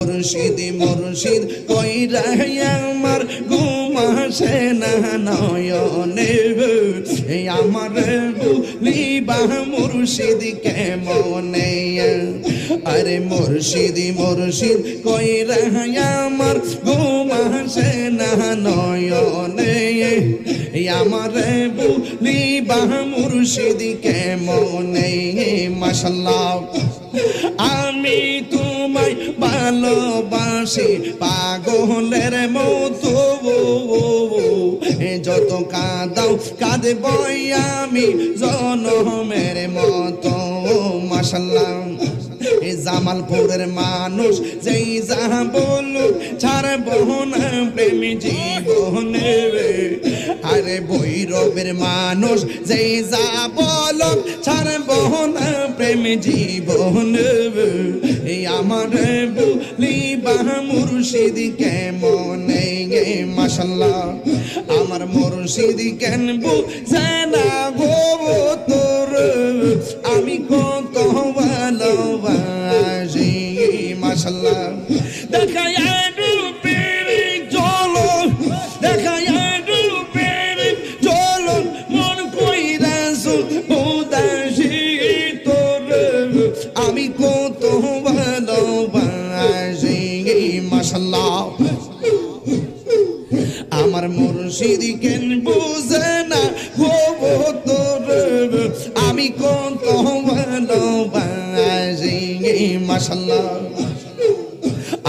মুর্শিদ মুর্শিদ কইরা আমার ঘুম আসে না নয়নে আমার ভুলিবা মুর্শিদ কেমনে আরে মুর্শিদ মুর্শিদ কইরা আমার ঘুম আসে না নয়নে আমার ভুলিবা মুর্শিদ কেমনে মাশাআল্লাহ আমি তোমায় ভালোবাসি পাগলের মতো যত কাঁদাও কাঁদব আমি জনমের মতো মাশাআল্লাহ জামালপুরের মানুষ যেই যা বলুক ছাড়ব না প্রেম জীবনে আরে ভৈরবের মানুষ যেই যা বলুক ছাড়ব না প্রেম জীবনে আমার বলিবা মুর্শিদ কেমনে মাশাআল্লাহ আমার মুর্শিদ কেন বুঝে না গো তোর আমি কত ভালোবাসি মাশাআল্লাহ দেখায় রূপের চলো দেখায় রূপের চলো মন কইরাছো উদাসী তোর আমি কত ভালোবাসি মাশাআল্লাহ আমার মুর্শিদ কেন বুঝে না গো তোর আমি কত ভালোবাসি মাশাআল্লাহ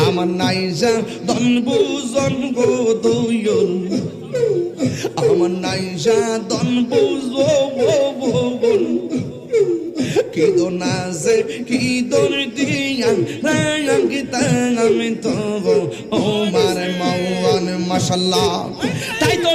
আমার নাইজা দন বুঝন গো দুয়ন আমার নাইজা দন বুঝো বোন কি দোনাজে কি দোর দিয়া রায়াং গীতাং আমি তো ও মার মাওয়ান মাশাআল্লাহ তাই তো